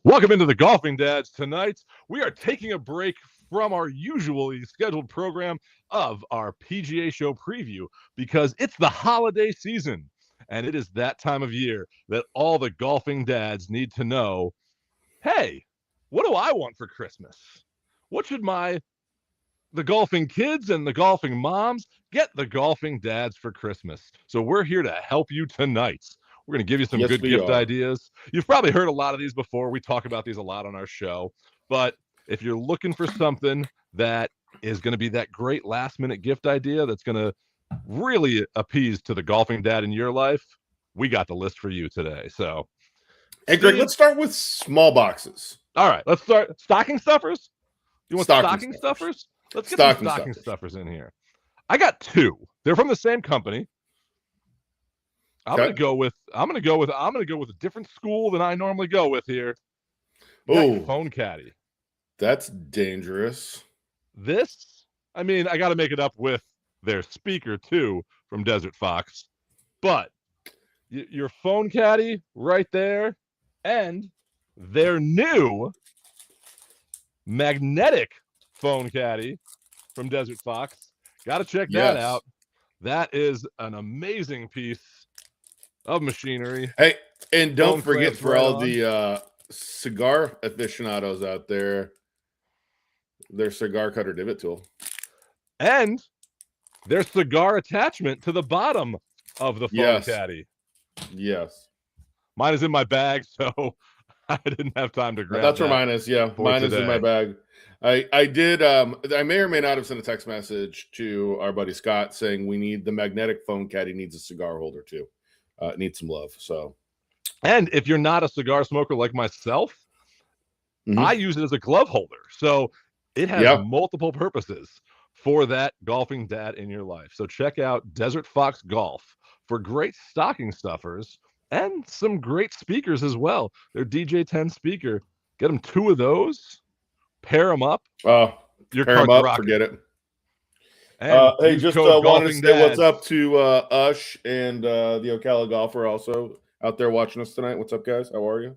Welcome into the Golfing Dads. Tonight, we are taking a break from our usually scheduled program of our PGA Show preview because it's the holiday season, and it is that time of year that all the golfing dads need to know, hey, what do I want for Christmas? What should the golfing kids and the golfing moms get the golfing dads for Christmas? So we're here to help you tonight. We're going to give you some Yes, good we gift are. ideas. You've probably heard a lot of these before. We talk about these a lot on our show. But if you're looking for something that is going to be that great last minute gift idea that's going to really appease to the golfing dad in your life, we got the list for you today. So, Hey, Greg, Steve, let's start with small boxes. all right, let's start. Stocking stuffers? You want stocking stuffers? Let's get some stocking stuffers in here. I got two. They're from the same company. I'm gonna go with a different school than I normally go with here. Oh, phone caddy. That's dangerous. This, I mean, I got to make it up with their speaker too from Desert Fox, but your phone caddy right there, and their new magnetic phone caddy from Desert Fox. Got to check that out. That is an amazing piece of machinery. Hey, and don't forget for all the cigar aficionados out there, their cigar cutter divot tool. And their cigar attachment to the bottom of the phone caddy. Yes. Mine is in my bag, so I didn't have time to grab That's where mine is. Yeah, mine is in my bag. I did. I may or may not have sent a text message to our buddy Scott saying we need the magnetic phone caddy needs a cigar holder too. It needs some love. So, and if you're not a cigar smoker like myself, I use it as a glove holder. So it has multiple purposes for that golfing dad in your life. So check out Desert Fox Golf for great stocking stuffers and some great speakers as well. Their DJ10 speaker. Get them two of those. Pair them up. Pair them up. Forget it. Hey, just wanted to say what's up to Ush and the Ocala golfer also out there watching us tonight. What's up, guys? How are you?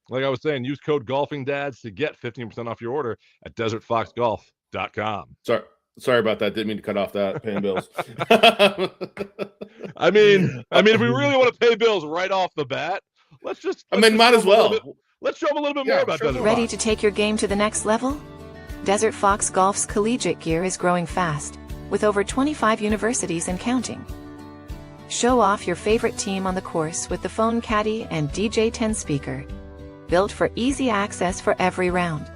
Like I was saying, use code GolfingDads to get 15% off your order at desertfoxgolf.com. Sorry about that. Didn't mean to cut off that paying bills. I mean, if we really want to pay bills right off the bat, let's might as well. Let's show them a little bit more about Desert Fox. Ready to take your game to the next level? Desert Fox Golf's collegiate gear is growing fast, with over 25 universities and counting. Show off your favorite team on the course with the phone caddy and DJ10 speaker, built for easy access for every round.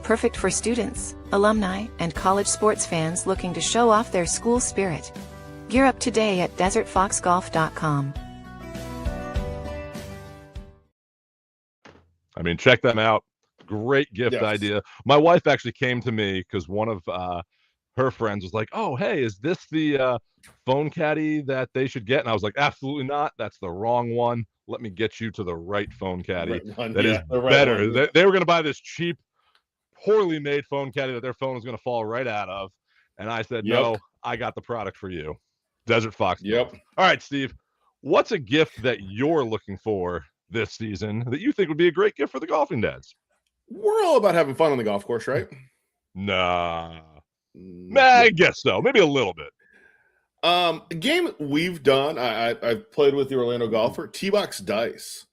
Perfect for students, alumni, and college sports fans looking to show off their school spirit. Gear up today at desertfoxgolf.com. I mean, check them out. Great gift idea. My wife actually came to me because one of her friends was like, oh, hey, is this the phone caddy that they should get? And I was like, absolutely not. That's the wrong one. Let me get you to the right phone caddy that is better. They were going to buy this cheap, poorly made phone caddy that their phone was going to fall right out of. And I said, no, I got the product for you. Desert Fox. All right, Steve, what's a gift that you're looking for this season that you think would be a great gift for the golfing dads? We're all about having fun on the golf course, right? Nah, I guess so. Maybe a little bit. A game we've done, I've played with the Orlando golfer, T-Box Dice.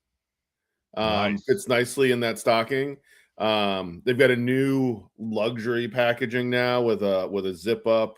Fits nicely in that stocking. They've got a new luxury packaging now with a zip up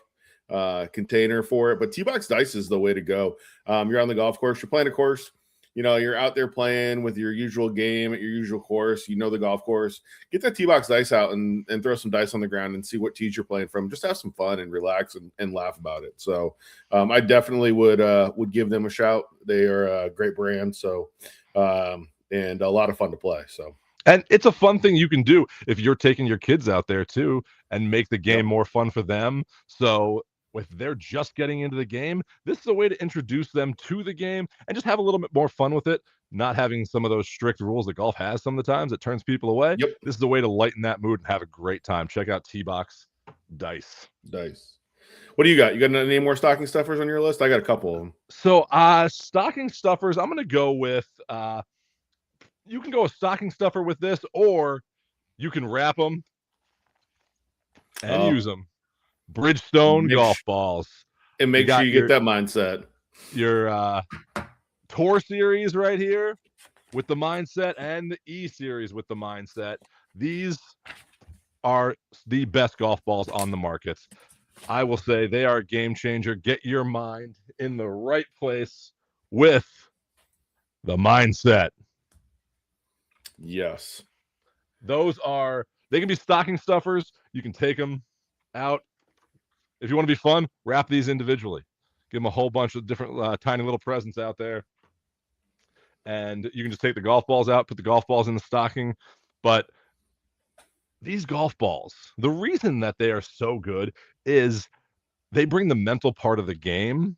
container for it. But T-Box Dice is the way to go. You're on the golf course, you're playing a course. You're out there playing with your usual game at your usual course. The golf course. Get that T-Box dice out and throw some dice on the ground and see what tees you're playing from. Just have some fun and relax and laugh about it. So I definitely would give them a shout. They are a great brand. So and a lot of fun to play. So. And it's a fun thing you can do if you're taking your kids out there too and make the game more fun for them. So if they're just getting into the game, this is a way to introduce them to the game and just have a little bit more fun with it, not having some of those strict rules that golf has some of the times that turns people away. This is a way to lighten that mood and have a great time. Check out T-Box Dice. What do you got? You got any more stocking stuffers on your list? I got a couple of them. So stocking stuffers, I'm going to go with you can go a stocking stuffer with this, or you can wrap them and use them. Bridgestone golf balls. And make sure you get that mindset. Your Tour Series right here with the mindset, and the E Series with the mindset. These are the best golf balls on the market. I will say they are a game changer. Get your mind in the right place with the mindset. Yes. They can be stocking stuffers. You can take them out. If you want to be fun, wrap these individually. Give them a whole bunch of different tiny little presents out there. And you can just take the golf balls out, put the golf balls in the stocking. But these golf balls, the reason that they are so good is they bring the mental part of the game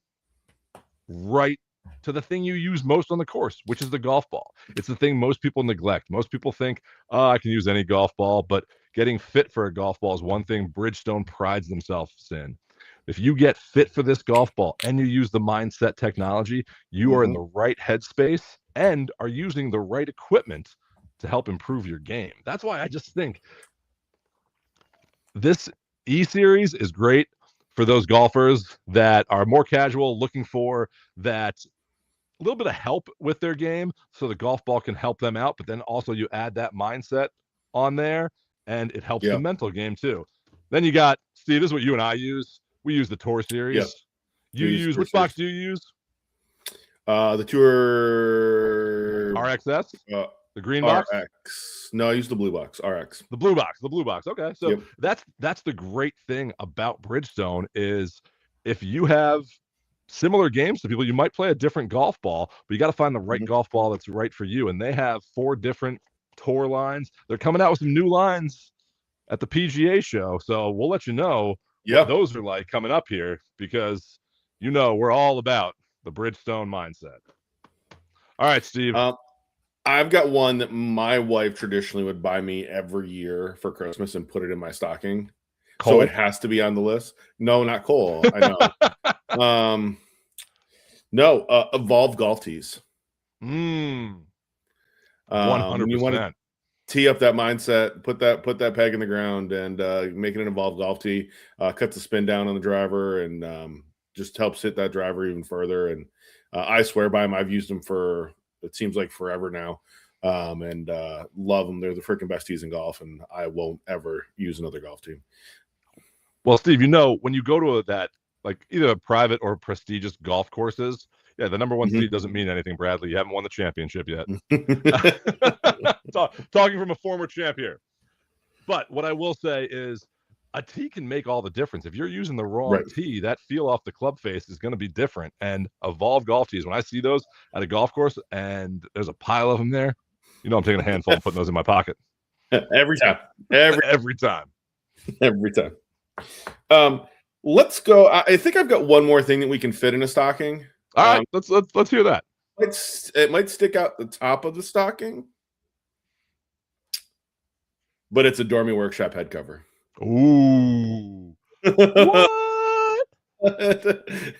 right to the thing you use most on the course, which is the golf ball. It's the thing most people neglect. Most people think, oh, I can use any golf ball, but getting fit for a golf ball is one thing Bridgestone prides themselves in. If you get fit for this golf ball and you use the mindset technology, you are in the right headspace and are using the right equipment to help improve your game. That's why I just think this E-Series is great for those golfers that are more casual, looking for that a little bit of help with their game so the golf ball can help them out, but then also you add that mindset on there and it helps the mental game too. Then you got, Steve, this is what you and I use. We use the Tour Series. Yep. You use, which box do you use? The Tour RXS? The green box? RX. No, I use the blue box. RX. The blue box. Okay. So that's the great thing about Bridgestone is if you have similar games to people, you might play a different golf ball, but you got to find the right golf ball that's right for you. And they have 4 different Tour lines. They're coming out with some new lines at the PGA show. So we'll let you know what those are like coming up here, because we're all about the Bridgestone mindset. All right, Steve. I've got one that my wife traditionally would buy me every year for Christmas and put it in my stocking. Cole? So it has to be on the list. No, not Cole. I know. No, Evolve golf tees. 100%. You want to tee up that mindset, put that peg in the ground, and make it an Evolve golf tee. Cut the spin down on the driver, and just helps hit that driver even further. And I swear by them. I've used them for, it seems like, forever now, and love them. They're the freaking best tees in golf, and I won't ever use another golf tee. Well, Steve, when you go to that, like either a private or prestigious golf courses, the number one tee doesn't mean anything, Bradley. You haven't won the championship yet. Talking from a former champ here. But what I will say is a tee can make all the difference. If you're using the wrong tee, that feel off the club face is going to be different. And Evolve golf tees, when I see those at a golf course and there's a pile of them there, I'm taking a handful and putting those in my pocket. Every time. Every time. Let's go. I think I've got one more thing that we can fit in a stocking. All right, let's hear that. It might stick out the top of the stocking, but it's a Dormy Workshop head cover. Ooh. What?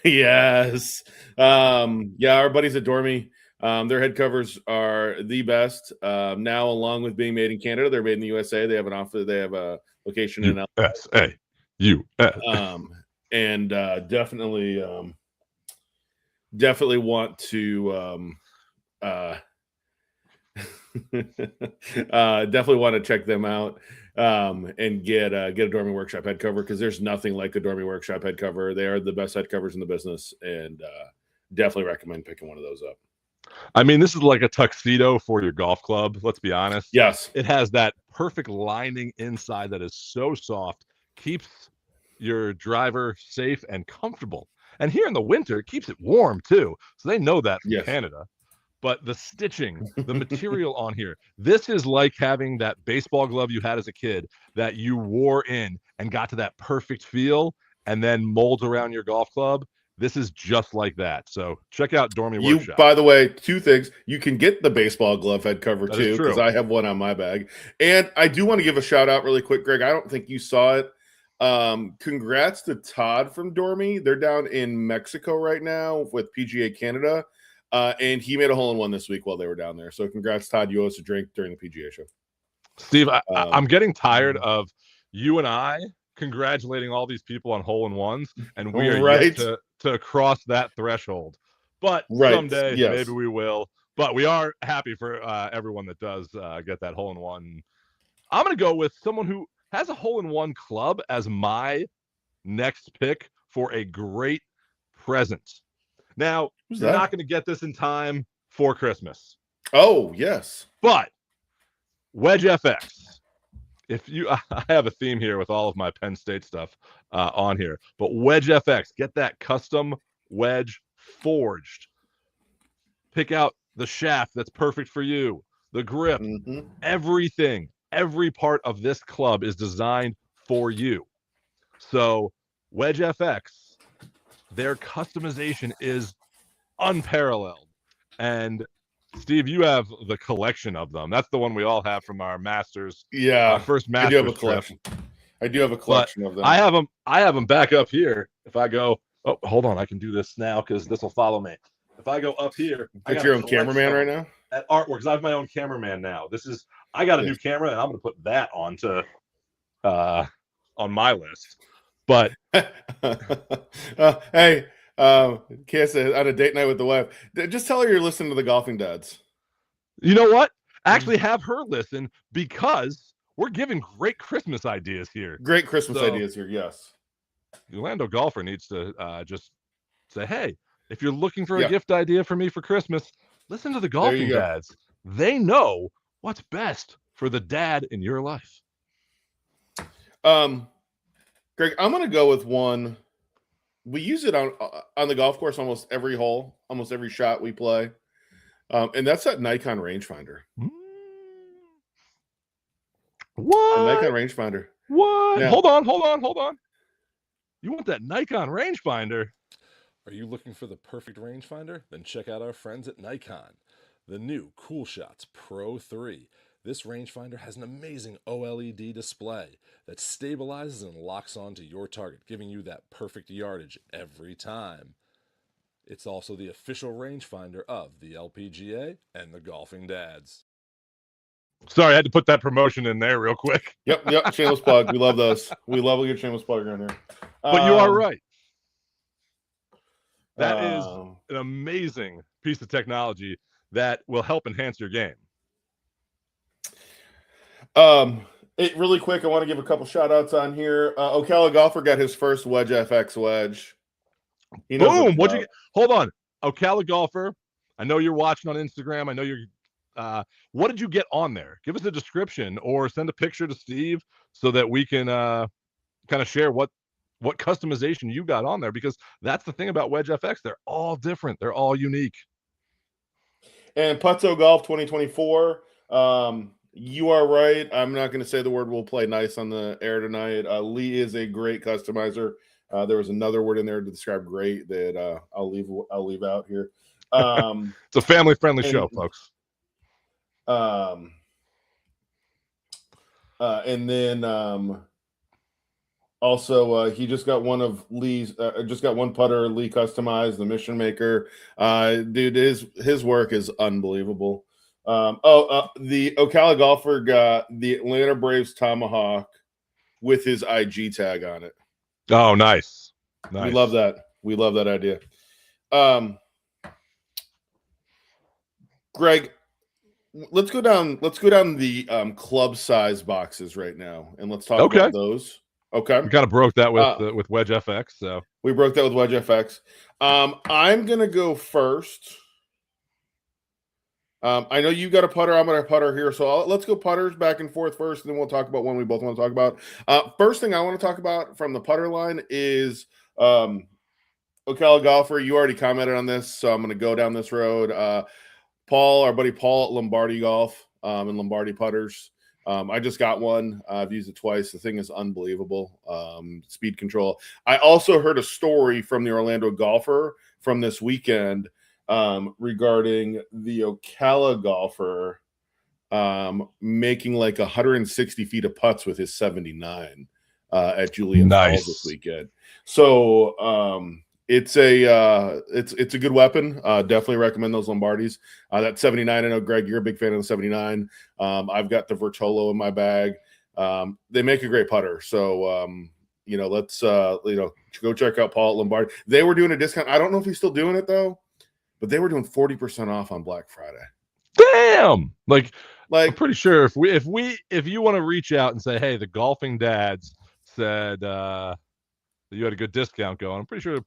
Yes. Our buddies at Dormy, their head covers are the best. Now, along with being made in Canada, they're made in the USA. They have a location in USA. And definitely want to definitely want to check them out and get a Dormy Workshop head cover, because there's nothing like a Dormy Workshop head cover. They are the best head covers in the business, and definitely recommend picking one of those up. I mean, this is like a tuxedo for your golf club. Let's be honest. Yes. It has that perfect lining inside that is so soft, keeps your driver safe and comfortable. And here in the winter, it keeps it warm too. So they know that from Canada. But the stitching, the material on here, this is like having that baseball glove you had as a kid that you wore in and got to that perfect feel and then molds around your golf club. This is just like that. So check out Dormy Workshop. By the way, 2 things. You can get the baseball glove head cover too, because I have one on my bag. And I do want to give a shout out really quick, Greg. I don't think you saw it. Congrats to Todd from Dormy. They're down in Mexico right now with PGA Canada. And he made a hole-in-one this week while they were down there. So congrats, Todd. You owe us a drink during the PGA show. Steve, I'm getting tired of you and I congratulating all these people on hole-in-ones, and we are yet to cross that threshold. But someday, maybe we will. But we are happy for everyone that does get that hole-in-one. I'm going to go with someone who has a hole-in-one club as my next pick for a great present. Now, you're not going to get this in time for Christmas. Oh, yes. But Wedge FX. I have a theme here with all of my Penn State stuff on here, but Wedge FX, get that custom wedge forged. Pick out the shaft that's perfect for you, the grip, everything, every part of this club is designed for you. So Wedge FX, their customization is unparalleled. And Steve, you have the collection of them. That's the one we all have from our Masters. First Masters. I do have a collection. I do have a collection of them. I have them back up here. If I go, oh, hold on, I can do this now because this will follow me. If I go up here, that's your own cameraman right now. At artwork, because I have my own cameraman now. I got a new camera, and I'm going to put that onto on my list. But hey. Kiss on a date night with the wife. Just tell her you're listening to the Golfing Dads. You know what? Actually, have her listen because we're giving great Christmas ideas here. Great Christmas ideas here, yes. The Orlando golfer needs to just say, hey, if you're looking for a gift idea for me for Christmas, listen to the Golfing Dads. They know what's best for the dad in your life. Greg, I'm going to go with one. We use it on the golf course almost every hole, almost every shot we play. And that's that Nikon rangefinder. What? A Nikon rangefinder. What? Now, hold on. You want that Nikon rangefinder? Are you looking for the perfect rangefinder? Then check out our friends at Nikon. The new Cool Shots Pro 3. This rangefinder has an amazing OLED display that stabilizes and locks onto your target, giving you that perfect yardage every time. It's also the official rangefinder of the LPGA and the Golfing Dads. Sorry, I had to put that promotion in there real quick. Yep. Shameless plug. We love those. We love a good shameless plug around here. But you are right. That is an amazing piece of technology that will help enhance your game. Really quick, I want to give a couple shout outs on here. Ocala Golfer got his first Wedge FX wedge. Boom! What'd you get? Hold on. Ocala Golfer, I know you're watching on Instagram. I know you're what did you get on there? Give us a description or send a picture to Steve so that we can kind of share what customization you got on there, because that's the thing about Wedge FX. They're all different. They're all unique. And Putzo Golf 2024. You are right. I'm not going to say the word "we'll play nice" on the air tonight. Lee is a great customizer. There was another word in there to describe great that I'll leave out here. It's a family-friendly show, folks. And then also he just got one of Lee's. Just got one putter Lee customized, the Mission Maker. Dude, his work is unbelievable. The Ocala Golfer got the Atlanta Braves Tomahawk with his IG tag on it. Oh, nice. We love that. We love that idea. Greg, let's go down the club size boxes right now, and let's talk about those. Okay. We kind of broke that with Wedge FX. So we broke that with Wedge FX. I'm gonna go first. I know you got a putter. I'm going to putter here. So let's go putters back and forth first, and then we'll talk about one we both want to talk about. First thing I want to talk about from the putter line is Ocala Golfer. You already commented on this, so I'm going to go down this road. Our buddy Paul at Lombardi Golf and Lombardi Putters. I just got one. I've used it twice. The thing is unbelievable. Speed control. I also heard a story from the Orlando Golfer from this weekend regarding the Ocala Golfer making like 160 feet of putts with his 79 at Julian Falls this weekend. So It's a it's a good weapon. Definitely recommend those Lombardis. That 79, I know Greg, you're a big fan of the 79. I've got the Vertolo in my bag. They make a great putter. So let's go check out Paul at Lombardi. They were doing a discount. I don't know if he's still doing it though, but they were doing 40% off on Black Friday. Damn! Like I'm pretty sure if you want to reach out and say, hey, the golfing dads said you had a good discount going, I'm pretty sure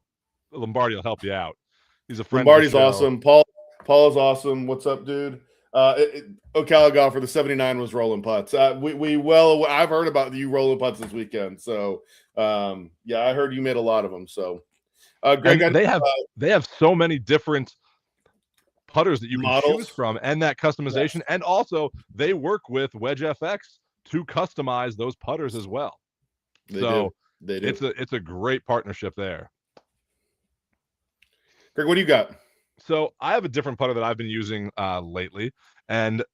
Lombardi will help you out. He's a friend. Lombardi's awesome. Paul is awesome. What's up, dude? Ocala Golfer, the 79 was rolling putts. I've heard about you rolling putts this weekend. So I heard you made a lot of them. So Greg, they have so many different putters that you can choose from, and that customization. Yes. And also they work with Wedge FX to customize those putters as well. They do. It's a great partnership there. Greg, what do you got? So I have a different putter that I've been using lately, and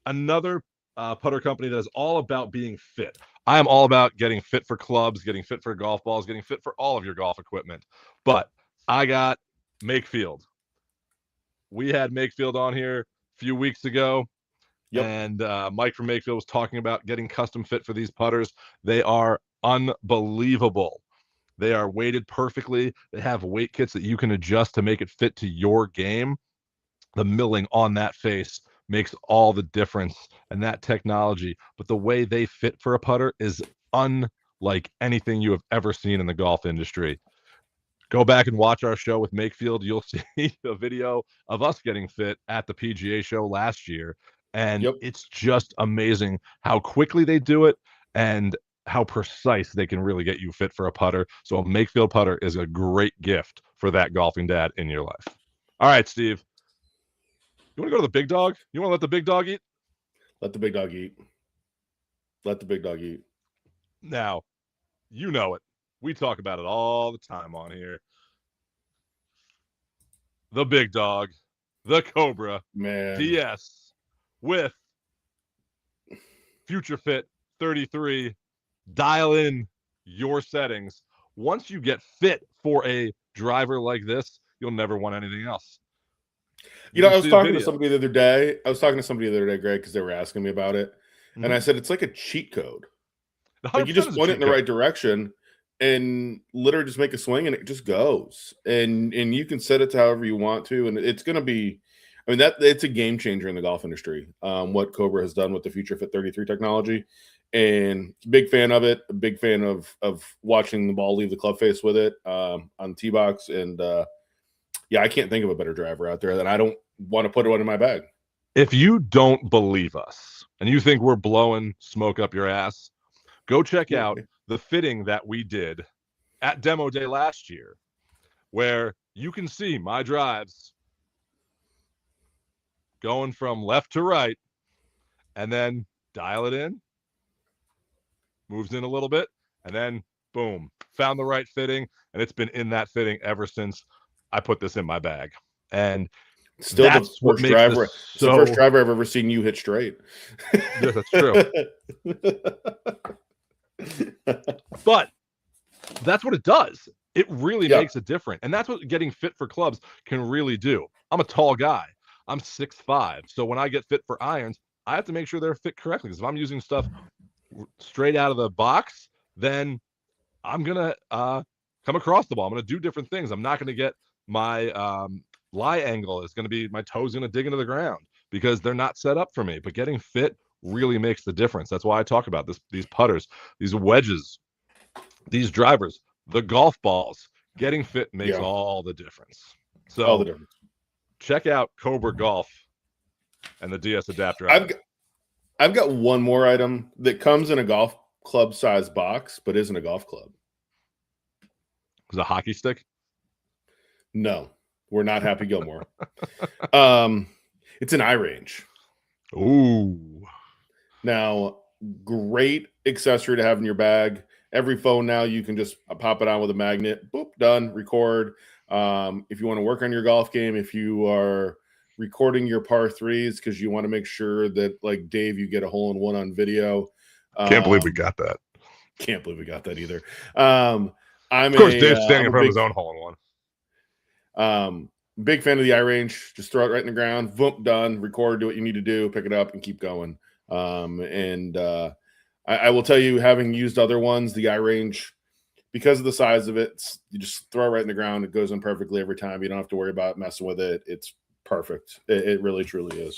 another putter company that is all about being fit. I am all about getting fit for clubs, getting fit for golf balls, getting fit for all of your golf equipment. But I got Makefield. We had Makefield on here a few weeks ago, and Mike from Makefield was talking about getting custom fit for these putters. They are unbelievable. They are weighted perfectly. They have weight kits that you can adjust to make it fit to your game. The milling on that face makes all the difference, and that technology. But the way they fit for a putter is unlike anything you have ever seen in the golf industry. Go back and watch our show with Makefield. You'll see a video of us getting fit at the PGA show last year. And it's just amazing how quickly they do it and how precise they can really get you fit for a putter. So a Makefield putter is a great gift for that golfing dad in your life. All right, Steve. You want to go to the big dog? You want to let the big dog eat? Let the big dog eat. Let the big dog eat. Now, you know it. We talk about it all the time on here. The big dog, the Cobra, DS with Future Fit 33. Dial in your settings. Once you get fit for a driver like this, you'll never want anything else. I was talking to somebody the other day. Greg, because they were asking me about it. And I said, it's like a cheat code. Like you just point it in the right direction and literally just make a swing and it just goes. And you can set it to however you want to. And it's going to be, it's a game changer in the golf industry. What Cobra has done with the Future Fit 33 technology. And big fan of it. A big fan of watching the ball leave the club face with it on tee box. And I can't think of a better driver out there that I don't want to put one in my bag. If you don't believe us and you think we're blowing smoke up your ass, go check out the fitting that we did at Demo Day last year, where you can see my drives going from left to right and then dial it in, moves in a little bit, and then boom, found the right fitting, and it's been in that fitting ever since I put this in my bag. And still that's the first driver. It's the first driver I've ever seen you hit straight. Yeah, that's true. But that's what it does. It really makes a difference. And that's what getting fit for clubs can really do. I'm a tall guy. I'm 6'5". So when I get fit for irons, I have to make sure they're fit correctly. Because if I'm using stuff straight out of the box, then I'm going to come across the ball. I'm going to do different things. I'm not going to get my lie angle. It's going to be my toes going to dig into the ground because they're not set up for me. But getting fit really makes the difference. That's why I talk about these putters, these wedges, these drivers, the golf balls. Getting fit makes all the difference. So all the difference. Check out Cobra Golf and the DS adapter. I've got one more item that comes in a golf club size box, but isn't a golf club. Is it a hockey stick? No, we're not Happy Gilmore. It's an eye range. Ooh. Now, great accessory to have in your bag. Every phone now, you can just pop it on with a magnet. Boop, done, record. If you want to work on your golf game, if you are recording your par threes because you want to make sure that, like Dave, you get a hole in one on video. Can't believe we got that. Can't believe we got that either. Of course, Dave's standing in front of his own hole in one. Big fan of the iRange. Just throw it right in the ground. Boom, done. Record, do what you need to do, pick it up, and keep going. I will tell you, having used other ones, the iRange, because of the size of it, you just throw it right in the ground. It goes in perfectly every time. You don't have to worry about messing with it. It's perfect. It really, truly is.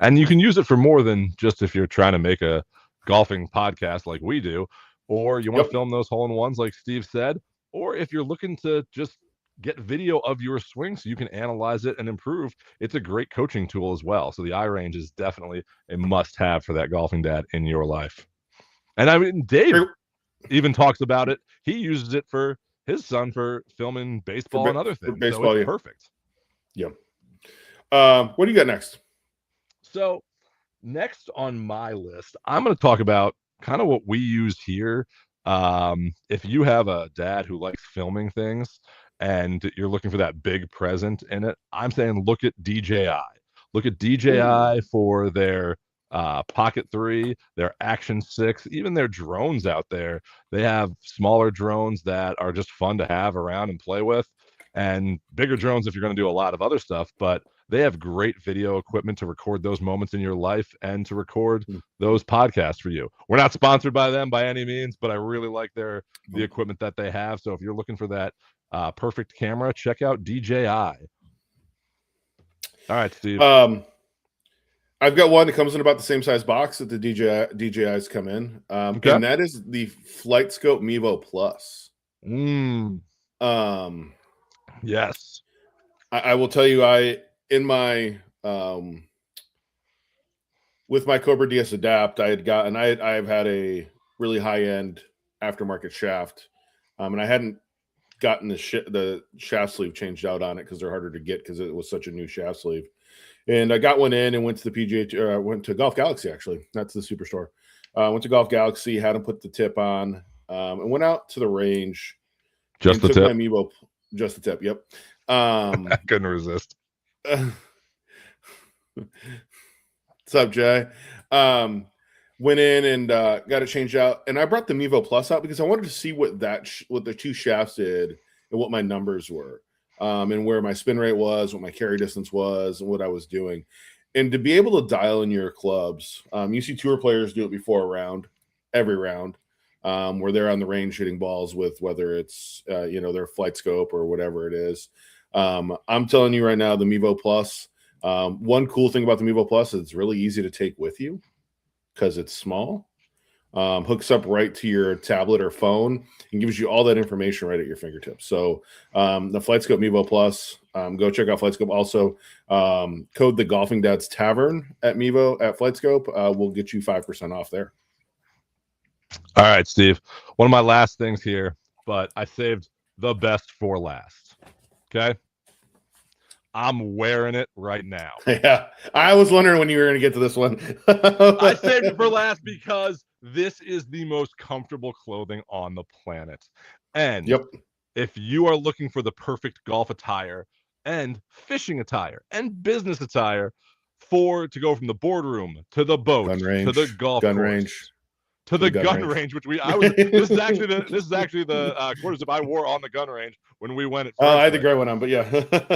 And you can use it for more than just if you're trying to make a golfing podcast like we do, or you want to film those hole-in-ones like Steve said, or if you're looking to just get video of your swing so you can analyze it and improve. It's a great coaching tool as well. So the iRange is definitely a must-have for that golfing dad in your life. And I mean, Dave even talks about it. He uses it for his son for filming baseball and other things. Baseball, so it's perfect. Yeah. What do you got next? So next on my list, I'm going to talk about kind of what we use here. If you have a dad who likes filming things and you're looking for that big present in it, I'm saying look at DJI. Look at DJI for their Pocket 3, their Action 6, even their drones out there. They have smaller drones that are just fun to have around and play with, and bigger drones if you're going to do a lot of other stuff. But they have great video equipment to record those moments in your life and to record those podcasts for you. We're not sponsored by them by any means, but I really like the equipment that they have. So if you're looking for that perfect camera, check out DJI. All right, Steve. I've got one that comes in about the same size box that the DJIs come in, and that is the FlightScope Mevo Plus. Yes, I will tell you, in my with my Cobra DS Adapt, I've had a really high end aftermarket shaft, and I hadn't gotten the shaft sleeve changed out on it because they're harder to get because it was such a new shaft sleeve. And I got one in and went to the PGA, went to Golf Galaxy, actually. That's the Superstore. Went to Golf Galaxy, had them put the tip on, and went out to the range. Just the tip? My Mevo, just the tip, yep. I couldn't resist. What's up, Jay? Went in and got it changed out. And I brought the Mevo Plus out because I wanted to see what the two shafts did and what my numbers were. And where my spin rate was, what my carry distance was, and what I was doing. And to be able to dial in your clubs, you see tour players do it before a round, every round, where they're on the range hitting balls with whether it's, their FlightScope or whatever it is. I'm telling you right now, the Mevo Plus, one cool thing about the Mevo Plus is it's really easy to take with you because it's small. Hooks up right to your tablet or phone and gives you all that information right at your fingertips. So the FlightScope Mevo Plus, go check out FlightScope. Also, code the Golfing Dads Tavern at FlightScope will get you 5% off there. All right, Steve. One of my last things here, but I saved the best for last. Okay. I'm wearing it right now. Yeah. I was wondering when you were going to get to this one. I saved it for last because this is the most comfortable clothing on the planet. And if you are looking for the perfect golf attire and fishing attire and business attire to go from the boardroom to the boat to the golf course, to the gun range, which this is actually the quarter zip I wore on the gun range when we went. I had the gray one on, but yeah.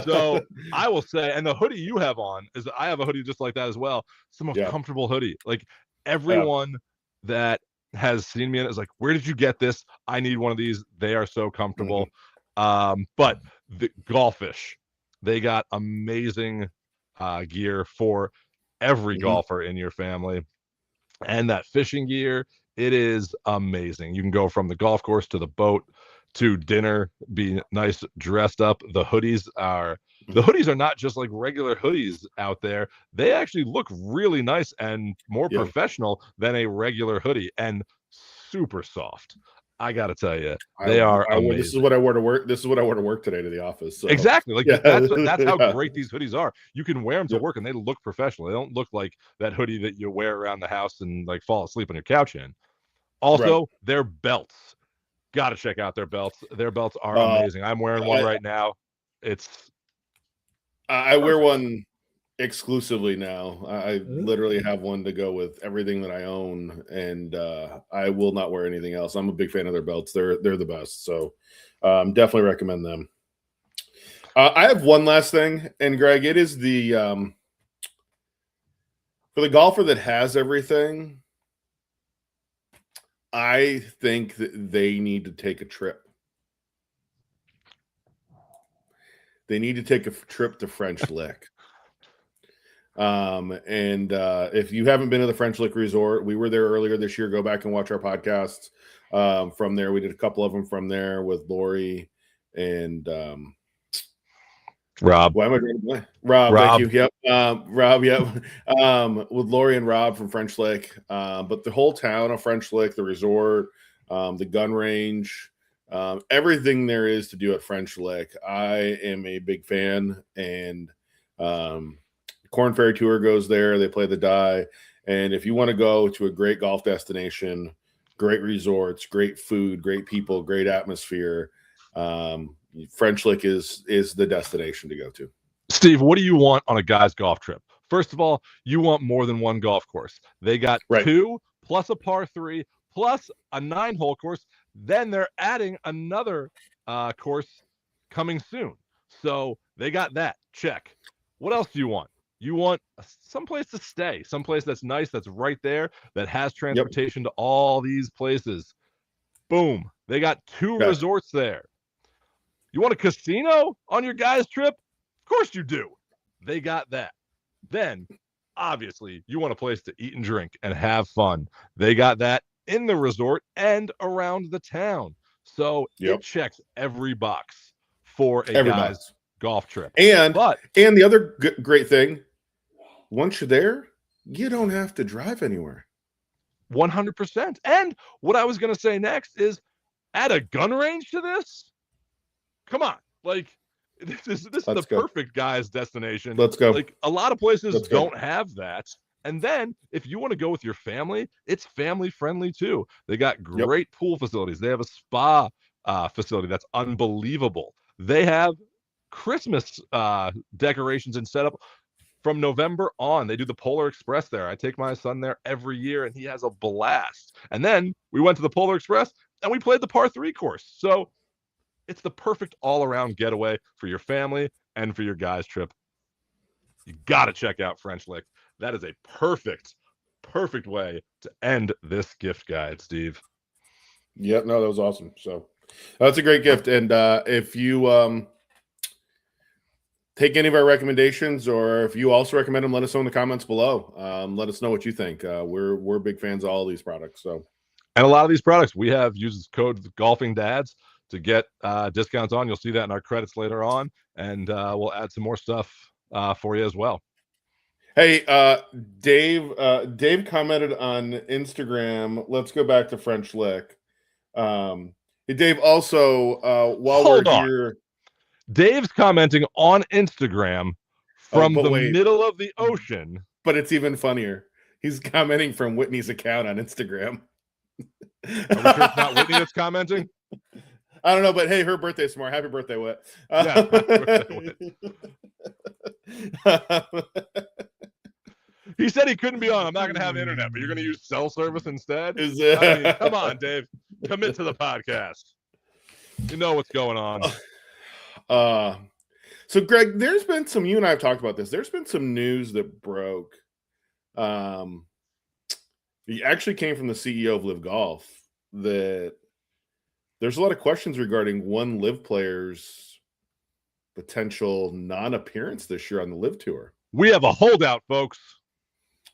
So I will say, and the hoodie you have on I have a hoodie just like that as well. It's the most comfortable hoodie. Like everyone that has seen me in it is like, where did you get this? I need one of these. They are so comfortable. But the Golfish, they got amazing gear for every golfer in your family. And that fishing gear, it is amazing. You can go from the golf course to the boat to dinner, be nice dressed up. The hoodies are not just like regular hoodies out there. They actually look really nice and more professional than a regular hoodie, and super soft. I gotta tell you, they are amazing. This is what I wore to work. This is what I wore to work today to the office. So. Exactly. Like that's how great these hoodies are. You can wear them to work and they look professional. They don't look like that hoodie that you wear around the house and like fall asleep on your couch in. Also, their belts. Got to check out their belts. Their belts are amazing. I'm wearing one right now. I wear one exclusively now. I literally have one to go with everything that I own, and I will not wear anything else. I'm a big fan of their belts. They're the best. So definitely recommend them. I have one last thing, and Greg, it is the for the golfer that has everything. I think that they need to take a trip. They need to take a trip to French Lick. If you haven't been to the French Lick Resort, we were there earlier this year. Go back and watch our podcasts from there. We did a couple of them from there with Lori and Rob. Why am I going to play? Rob, thank you. Yep. Rob, yep. With Lori and Rob from French Lick. But the whole town of French Lick, the resort, the gun range, everything there is to do at French Lick. I am a big fan. And Corn Ferry Tour goes there. They play the die. And if you want to go to a great golf destination, great resorts, great food, great people, great atmosphere, French Lick is the destination to go to. Steve, what do you want on a guy's golf trip? First of all, you want more than one golf course. They got 2 plus a par 3 plus a 9-hole course. Then they're adding another course coming soon. So they got that. Check. What else do you want? You want someplace to stay, someplace that's nice, that's right there, that has transportation to all these places. Boom. They got 2 resorts there. You want a casino on your guy's trip? Of course you do. They got that. Then, obviously, you want a place to eat and drink and have fun. They got that in the resort and around the town. So it checks every box for a guy's golf trip. And the other great thing, once you're there, you don't have to drive anywhere. 100%. And what I was going to say next is add a gun range to this. Come on, like this is the perfect guy's destination. Let's go. Like a lot of places don't have that. And then if you want to go with your family, it's family friendly too. They got great pool facilities. They have a spa facility that's unbelievable. They have Christmas decorations and setup from November on. They do the Polar Express there. I take my son there every year and he has a blast. And then we went to the Polar Express and we played the par 3 course. So it's the perfect all-around getaway for your family and for your guys' trip. You got to check out French Lick. That is a perfect way to end this gift guide, Steve. Yeah, no, that was awesome. So that's a great gift. And if you take any of our recommendations, or if you also recommend them, let us know in the comments below. Let us know what you think. We're big fans of all of these products. So, and a lot of these products we have uses code Golfing Dads to get discounts on. You'll see that in our credits later on, and we'll add some more stuff for you as well. Hey, Dave commented on Instagram. Let's go back to French Lick. Hey, Dave, also, while we're here. Dave's commenting on Instagram from the middle of the ocean. But it's even funnier. He's commenting from Whitney's account on Instagram. Are we sure it's not Whitney that's commenting? I don't know, but hey, her birthday's tomorrow. Happy birthday, Whit. Yeah, happy birthday, Whit. He said he couldn't be on. I'm not going to have internet, but you're going to use cell service instead? I mean, come on, Dave. Commit to the podcast. You know what's going on. So, Greg, there's been some, you and I have talked about this. There's been some news that broke. He actually came from the CEO of Live Golf that there's a lot of questions regarding one Live player's potential non-appearance this year on the Live Tour. We have a holdout, folks.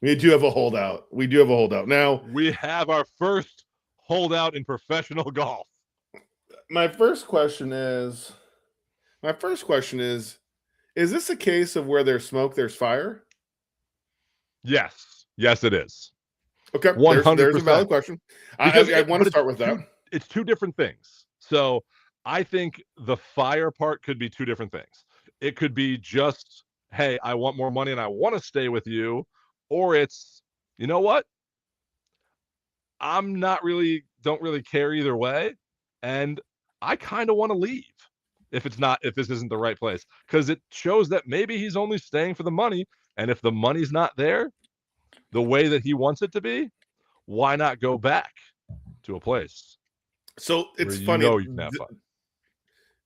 We do have a holdout. Now, we have our first holdout in professional golf. My first question is, is this a case of where there's smoke, there's fire? Yes, it is. Okay, 100%. There's a valid question. I want to start with that. It's 2 different things. So I think the fire part could be 2 different things. It could be just, hey, I want more money and I want to stay with you. Or it's, you know what? Don't really care either way. And I kind of want to leave if this isn't the right place. Because it shows that maybe he's only staying for the money. And if the money's not there the way that he wants it to be, why not go back to a place? So it's funny. You can have fun.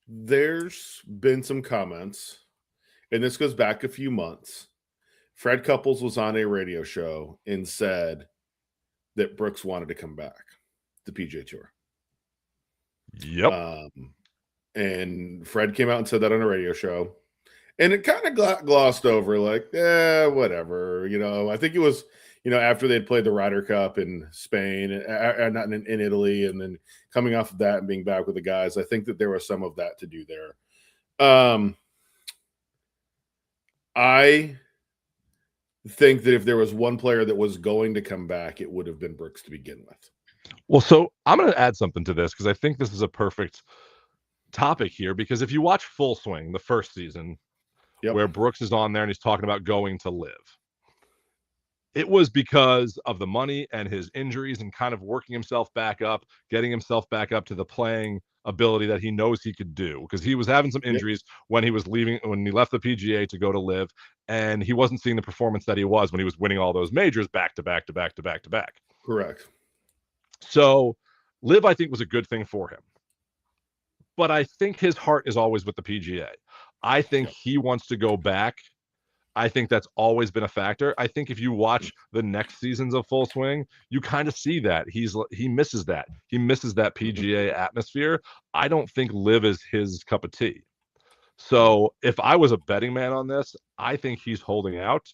There's been some comments, and this goes back a few months. Fred Couples was on a radio show and said that Brooks wanted to come back to PGA Tour. Yep. And Fred came out and said that on a radio show. And it kind of glossed over, like, whatever. I think it was, after they'd played the Ryder Cup in Spain, not in Italy, and then coming off of that and being back with the guys, I think that there was some of that to do there. I think that if there was one player that was going to come back, it would have been Brooks to begin with. Well, so I'm going to add something to this because I think this is a perfect topic here, because if you watch Full Swing, the first season, where Brooks is on there and he's talking about going to live, it was because of the money and his injuries and kind of working himself back up, getting himself back up to the playing ability that he knows he could do, because he was having some injuries when he was leaving, when he left the PGA to go to live, and he wasn't seeing the performance that he was when he was winning all those majors back to back to back to back to back. Correct. So live, I think, was a good thing for him. But I think his heart is always with the PGA. I think he wants to go back. I think that's always been a factor. I think if you watch the next seasons of Full Swing, you kind of see that he misses that. He misses that PGA atmosphere. I don't think live is his cup of tea. So if I was a betting man on this, I think he's holding out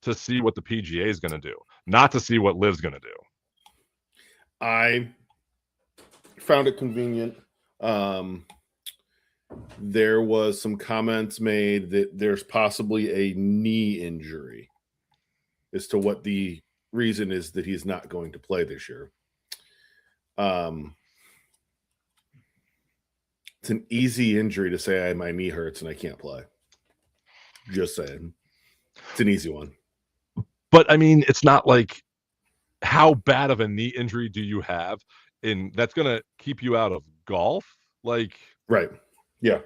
to see what the PGA is going to do, not to see what live's going to do. I found it convenient. There was some comments made that there's possibly a knee injury as to what the reason is that he's not going to play this year. It's an easy injury to say my knee hurts and I can't play. Just saying. It's an easy one. But I mean, it's not like, how bad of a knee injury do you have that's going to keep you out of golf? Like, right. Yeah.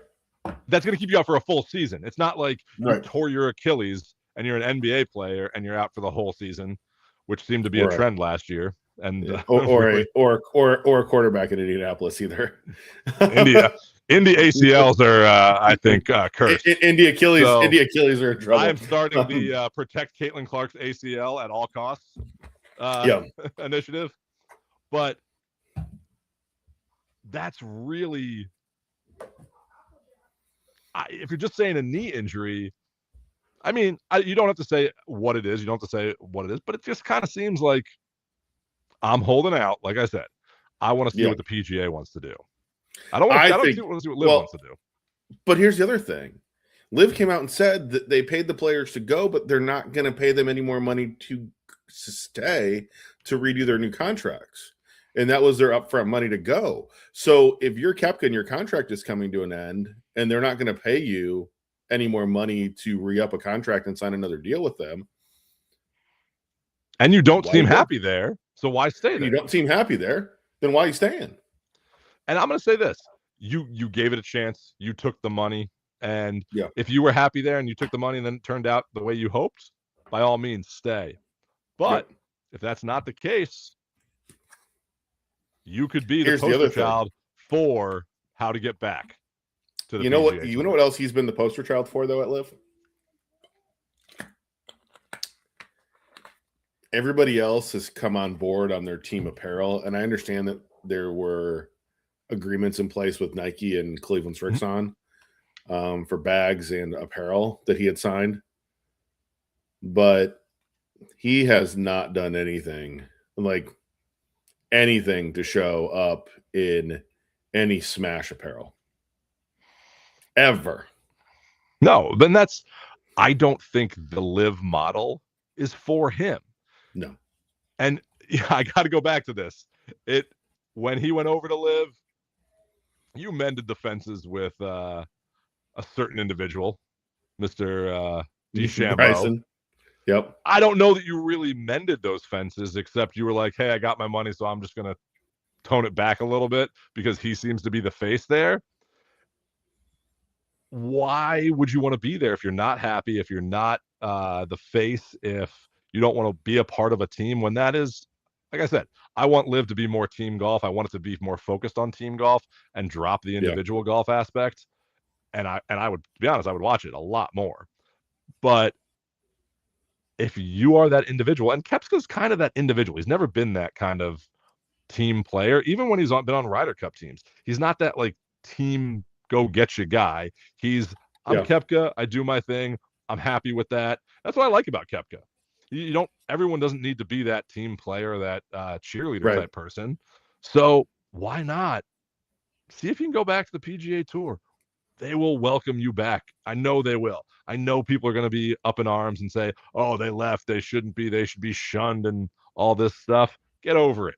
That's going to keep you out for a full season. It's not like you tore your Achilles and you're an NBA player and you're out for the whole season, which seemed to be a trend last year. And or a quarterback in Indianapolis either. Indy ACLs are, I think, cursed. Indy Achilles are in trouble. I am starting the protect Caitlin Clark's ACL at all costs initiative, but that's really, if you're just saying a knee injury, I mean, you don't have to say what it is. You don't have to say what it is, but it just kind of seems like I'm holding out. Like I said, I want to see what the PGA wants to do. I don't want to see what Liv wants to do. But here's the other thing. Liv came out and said that they paid the players to go, but they're not going to pay them any more money to stay to redo their new contracts. And that was their upfront money to go. So if you're Koepka and your contract is coming to an end and they're not going to pay you any more money to re-up a contract and sign another deal with them. And you don't seem happy there. So why stay there? You don't seem happy there. Then why are you staying? And I'm going to say this. You gave it a chance. You took the money. And if you were happy there and you took the money and then it turned out the way you hoped, by all means, stay. But if that's not the case, you could be the poster child for how to get back to the PGA. You know what else he's been the poster child for, though, at Liv? Everybody else has come on board on their team apparel, and I understand that there were agreements in place with Nike and Cleveland Srixon for bags and apparel that he had signed, but he has not done anything to show up in any Smash apparel ever. No, then I don't think the Liv model is for him. No. And I got to go back to this. When he went over to Liv, you mended the fences with a certain individual, Mr. DeChambeau. Bryson. Yep. I don't know that you really mended those fences, except you were like, hey, I got my money, so I'm just going to tone it back a little bit because he seems to be the face there. Why would you want to be there if you're not happy, if you're not the face, if you don't want to be a part of a team when that is like I said, I want Live to be more team golf. I want it to be more focused on team golf and drop the individual golf aspect. And I would, to be honest, I would watch it a lot more. But if you are that individual, and Koepka's kind of that individual, he's never been that kind of team player. Even when he's been on Ryder Cup teams, he's not that like team go get you guy. I'm Koepka. I do my thing. I'm happy with that. That's what I like about Koepka. You don't. Everyone doesn't need to be that team player, that cheerleader type person. So why not see if you can go back to the PGA Tour? They will welcome you back. I know they will. I know people are going to be up in arms and say, "Oh, they left. They shouldn't be. They should be shunned," and all this stuff. Get over it.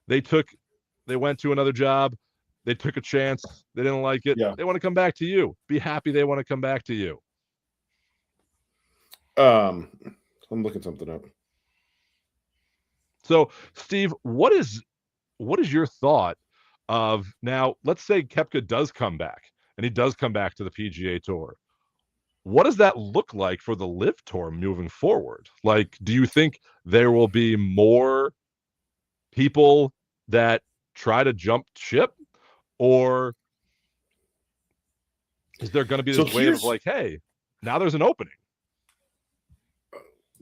They went to another job. They took a chance. They didn't like it. They want to come back to you. Be happy they want to come back to you. I'm looking something up. So, Steve, what is your thought of now? Let's say Koepka does come back, and he does come back to the PGA Tour. What does that look like for the Live Tour moving forward? Like, do you think there will be more people that try to jump ship, or is there going to be this wave of like, hey, now there's an opening?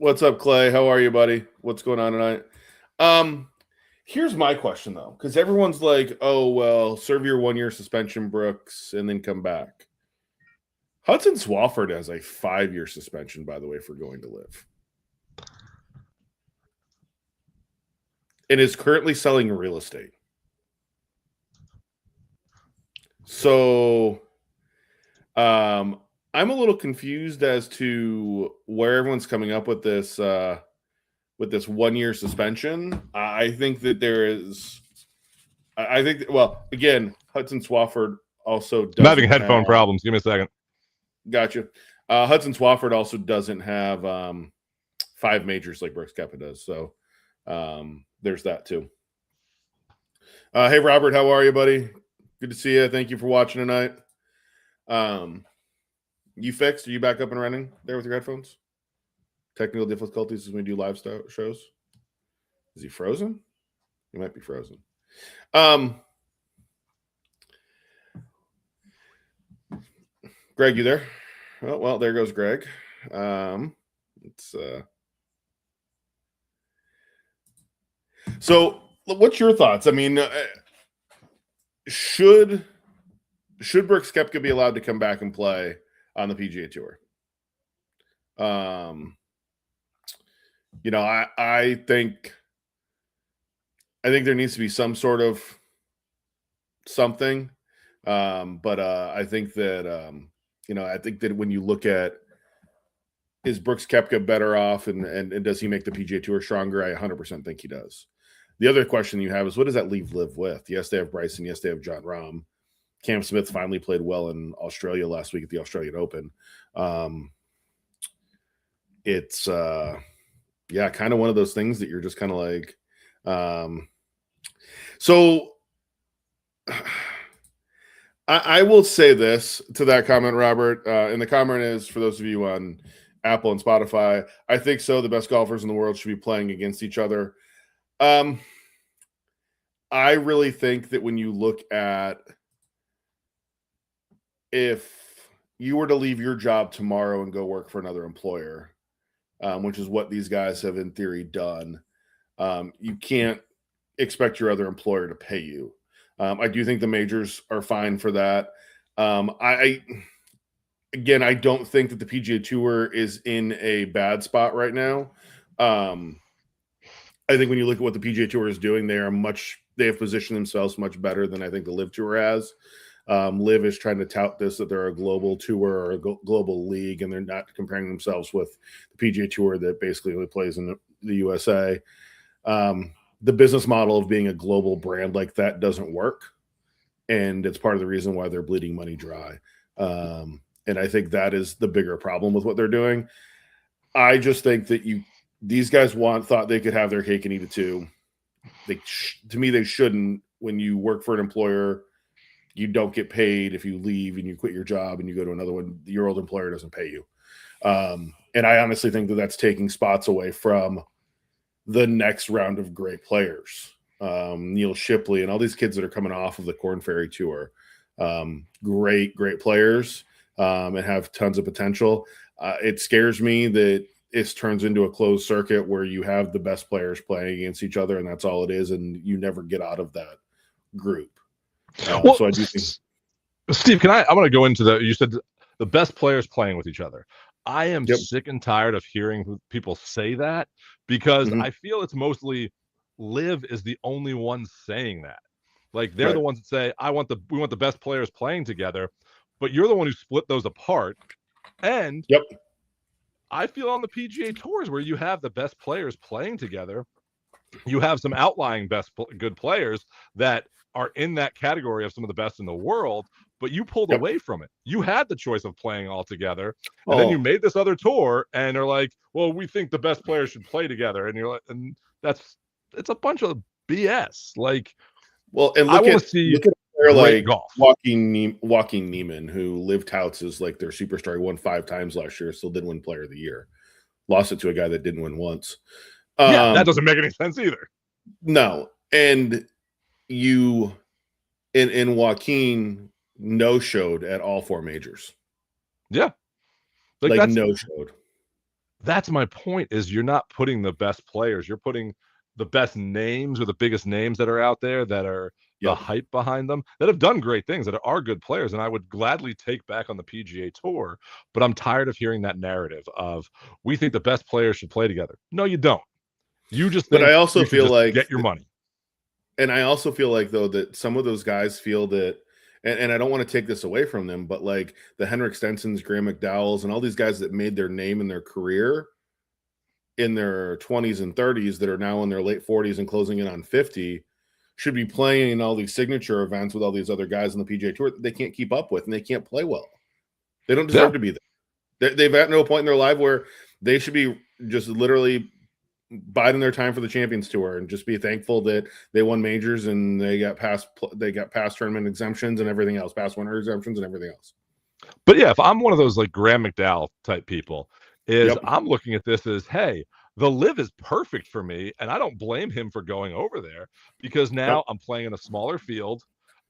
What's up, Clay? How are you, buddy? What's going on tonight? Here's my question, though, because everyone's like, oh, well, serve your 1-year suspension, Brooks, and then come back. Hudson Swafford has a 5-year suspension, by the way, for going to Live. And is currently selling real estate. So I'm a little confused as to where everyone's coming up with this 1-year suspension. I think that there is. I think that, well, again, Hudson Swafford also doesn't. I'm having headphone problems. Give me a second. Gotcha. Hudson Swafford also doesn't have 5 majors like Brooks Koepka does. So there's that too. Hey, Robert, how are you, buddy? Good to see you. Thank you for watching tonight. You fixed? Are you back up and running there with your headphones? Technical difficulties as we do live shows. Is he frozen? He might be frozen. Greg, you there? Oh, well, there goes Greg. So what's your thoughts? I mean, should Brooks Koepka be allowed to come back and play on the PGA Tour? You know, I think there needs to be some sort of something. But I think that I think that when you look at, is Brooks Koepka better off and does he make the PGA Tour stronger? I 100% think he does. The other question you have is, what does that leave Live with? Yes, they have Bryson. Yes, they have Jon Rahm. Cam Smith finally played well in Australia last week at the Australian Open. It's kind of one of those things that you're just kind of like, so I will say this to that comment, Robert, and the comment is for those of you on Apple and Spotify. I think so. The best golfers in the world should be playing against each other. I really think that when you look at, if you were to leave your job tomorrow and go work for another employer, which is what these guys have in theory done, you can't expect your other employer to pay you. I do think the majors are fine for that. I don't think that the PGA Tour is in a bad spot right now. I think when you look at what the PGA Tour is doing, they have positioned themselves much better than I think the Live Tour has. Live is trying to tout this, that they're a global tour or a global league, and they're not comparing themselves with the PGA Tour that basically only plays in the USA. The business model of being a global brand like that doesn't work, and it's part of the reason why they're bleeding money dry. And I think that is the bigger problem with what they're doing. I just think that these guys thought they could have their cake and eat it too. To me, they shouldn't. When you work for an employer, you don't get paid if you leave and you quit your job and you go to another one. Your old employer doesn't pay you. And I honestly think that that's taking spots away from the next round of great players. Neil Shipley and all these kids that are coming off of the Corn Ferry Tour. Great players and have tons of potential. It scares me that it turns into a closed circuit where you have the best players playing against each other, and that's all it is, and you never get out of that group. Well, so I do think, Steve, I want to go into you said the best players playing with each other. I am sick and tired of hearing people say that, because I feel it's mostly Liv is the only one saying that. Like, they're the ones that say, we want the best players playing together, but you're the one who split those apart. And I feel on the PGA tours where you have the best players playing together, you have some outlying good players that are in that category of some of the best in the world, but you pulled away from it. You had the choice of playing all together, and then you made this other tour and are like, well, we think the best players should play together. And you're like, and it's a bunch of BS. Like, well, and look at a player like golf. Joaquin Niemann, who Liv touts as like their superstar. He won 5 times last year, still did win Player of the Year. Lost it to a guy that didn't win once. That doesn't make any sense either. No, and you in Joaquin no-showed at all 4 majors. Yeah, like no-showed. That's my point. Is you're not putting the best players. You're putting the best names or the biggest names that are out there that are the hype behind them, that have done great things, that are good players, and I would gladly take back on the PGA Tour. But I'm tired of hearing that narrative of, we think the best players should play together. No, you don't. You just think, but I also feel like get your money. And I also feel like, though, that some of those guys feel that, and I don't want to take this away from them, but like the Henrik Stensons, Graham McDowells, and all these guys that made their name in their career in their 20s and 30s that are now in their late 40s and closing in on 50 should be playing in all these signature events with all these other guys on the PGA Tour that they can't keep up with and they can't play well. They don't deserve to be there. They've at no point in their life where they should be just literally biding their time for the Champions Tour and just be thankful that they won majors and they got past tournament exemptions and everything else, past winter exemptions and everything else. But yeah, if I'm one of those like Graham McDowell type people, I'm looking at this as, hey, the Liv is perfect for me, and I don't blame him for going over there, because now I'm playing in a smaller field.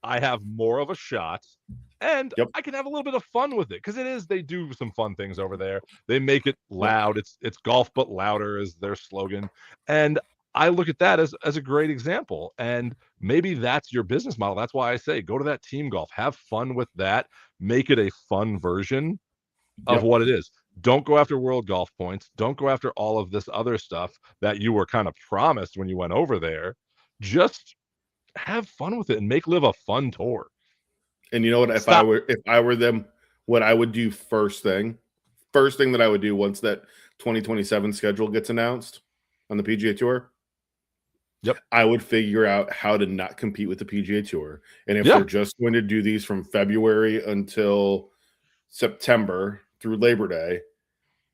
I have more of a shot, and I can have a little bit of fun with it, because they do some fun things over there. They make it loud. It's golf but louder is their slogan. And I look at that as a great example. And maybe that's your business model. That's why I say go to that team golf, have fun with that, make it a fun version of what it is. Don't go after world golf points. Don't go after all of this other stuff that you were kind of promised when you went over there. Just have fun with it and make Liv a fun tour. And you know what? If I were them, what I would do first thing that I would do once that 2027 schedule gets announced on the PGA Tour, I would figure out how to not compete with the PGA Tour. And if they're just going to do these from February until September through Labor Day,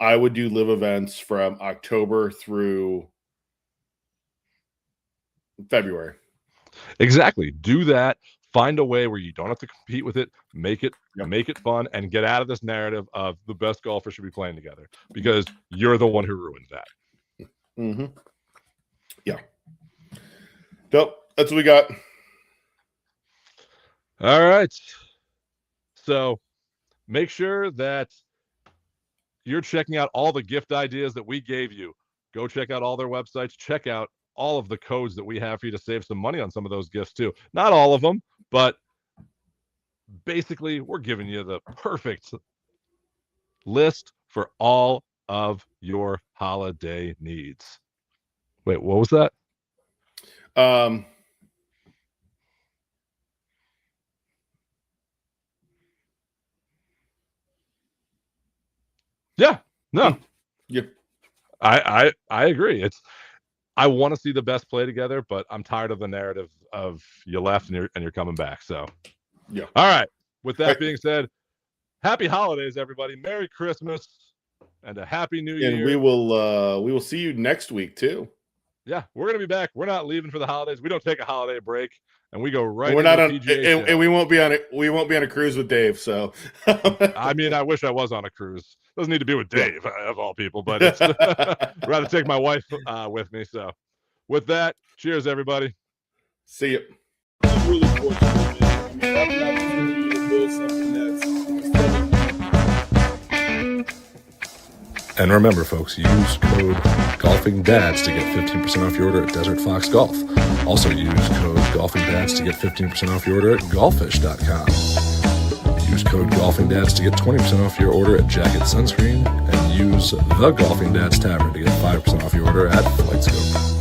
I would do Live events from October through February. Exactly. Do that. Find a way where you don't have to compete with it. Make it fun, and get out of this narrative of the best golfers should be playing together, because you're the one who ruined that. Mm-hmm. Yeah. Nope. That's what we got. All right. So make sure that you're checking out all the gift ideas that we gave you. Go check out all their websites. Check out all of the codes that we have for you to save some money on some of those gifts too. Not all of them, but basically we're giving you the perfect list for all of your holiday needs. Wait, what was that? Yeah, no. Yep. I agree. I want to see the best play together, but I'm tired of the narrative of you left and you're coming back. So, all right. With that being said, happy holidays, everybody. Merry Christmas and a happy New Year. And we will see you next week too. Yeah, we're gonna be back. We're not leaving for the holidays. We don't take a holiday break, and we go right. We're not on, and we won't be on it. We won't be on a cruise with Dave. So, I mean, I wish I was on a cruise. Doesn't need to be with Dave, of all people, but it's rather take my wife with me. So with that, cheers, everybody. See you. I'm really fortunate, man. I mean, having the opportunity to build something that's And remember, folks, use code GolfingDads to get 15% off your order at Desert Fox Golf. Also use code GolfingDads to get 15% off your order at golfish.com. Use code GolfingDads to get 20% off your order at Jacket Sunscreen. And use the Golfing Dads Tavern to get 5% off your order at FlightScope.